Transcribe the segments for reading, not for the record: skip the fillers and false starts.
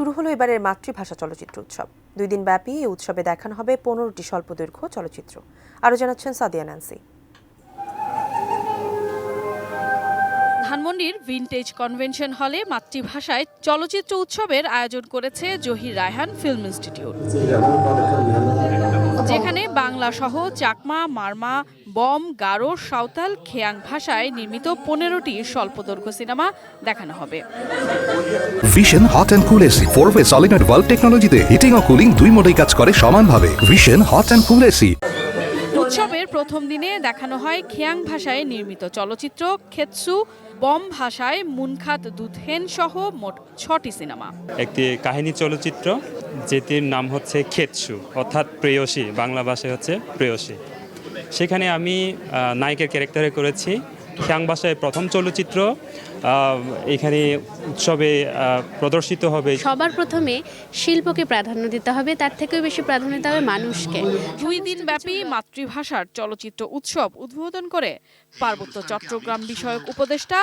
শুরু হলো এবারের মাতৃভাষা চলচ্চিত্র উৎসব। 2 দিন ব্যাপী এই উৎসবে দেখানো হবে 15টি স্বল্পদৈর্ঘ্য চলচ্চিত্র। আরও জানাচ্ছেন সাদিয়া ন্যান্সি। ধানমন্ডির ভিনটেজ কনভেনশন হলে মাতৃভাষায় চলচ্চিত্র উৎসবের আয়োজন করেছে জহির রায়হান ফিল্ম ইনস্টিটিউট, যেখানে বাংলা সহ চাকমা, মারমা, বম, গারো, সাঁওতাল, খেয়াং ভাষায় নির্মিত 15টি স্বল্পদৈর্ঘ্য সিনেমা দেখানো হবে। Vision hot and cool AC 4-way solenoid valve টেকনোলজিতে হিটিং ও কুলিং দুই মোডেই কাজ করে সমানভাবে। Vision hot and cool AC. উৎসবের প্রথম দিনে দেখানো হয় খেয়াং ভাষায় নির্মিত চলচ্চিত্র খেতসু, বম ভাষায় মুনখাত দুধহেন সহ মোট 6টি সিনেমা। একটি কাহিনী চলচ্চিত্র যেটির নাম হচ্ছে খেতসু, অর্থাৎ প্রেয়সী, বাংলা ভাষায় হচ্ছে প্রেয়সী। সেখানে আমি নায়কের ক্যারেক্টারে করেছি। খিয়াং ভাষায় প্রথম চলচ্চিত্র এখানে উৎসবে প্রদর্শিত হবে। সবার প্রথমে শিল্পকে প্রাধান্য দিতে হবে, তার থেকেও বেশি প্রাধান্য দিতে হবে মানুষকে। 2 দিন ব্যাপী মাতৃভাষার চলচ্চিত্র উৎসব উদ্বোধন করে পার্বত্য চট্টগ্রাম বিষয়ক উপদেষ্টা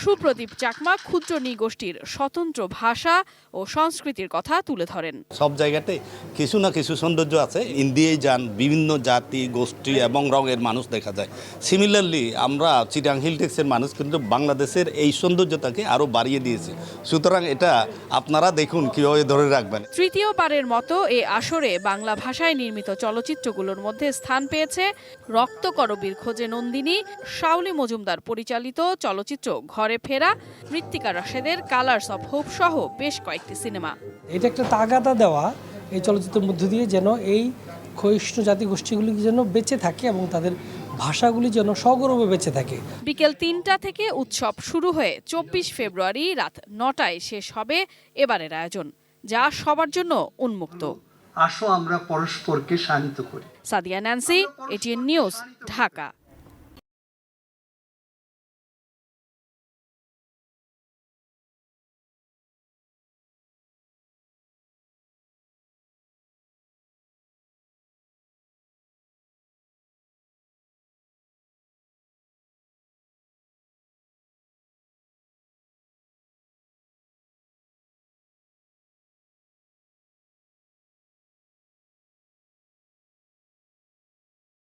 সুপ্রদীপ চাকমা ক্ষুদ্র নৃগোষ্ঠীর স্বতন্ত্র ভাষা ও সংস্কৃতির কথা তুলে ধরেন। সব জায়গাতে কিছু না কিছু সৌন্দর্য আছে। ইন্ডিয়ায় যান, বিভিন্ন জাতি গোষ্ঠী এবং রঙের মানুষ দেখা যায়। সিমিলারলি আমরা চিটাং হিলটেক্সের মানুষ কিন্তু বাংলাদেশের এই সৌন্দর্যতাকে আরও বাড়িয়ে দিয়েছে। সুতরাং এটা আপনারা দেখুন কীভাবে ধরে রাখবেন। তৃতীয়বারের মতো এ আসরে বাংলা ভাষায় নির্মিত চলচ্চিত্রগুলোর মধ্যে স্থান পেয়েছে রক্তকরবীর খোঁজে নন্দিনী, শাওলি মজুমদার পরিচালিত চলচ্চিত্র ঘরে ফেরা, মৃত্তিকা রাশেদের কালার্স অফ হোপ সহ বেশ কয়েকটি সিনেমা। এটা একটা তাগাদা দেওয়া এই চলচ্চিত্রের মধ্য দিয়ে যেন এই ক্ষয়িষ্ণু জাতিগোষ্ঠীগুলি যেন বেঁচে থাকে এবং তাদের ভাষাগুলি যেন সগৌরবে বেঁচে থাকে। বিকেল 3টা থেকে উৎসব শুরু হয়ে 24 ফেব্রুয়ারি রাত 9টায় শেষ হবে এবারের আয়োজন, যা সবার জন্য উন্মুক্ত। আসো আমরা পরস্পরকে শান্ত করি। Sadia Nancy, ATN news, Dhaka.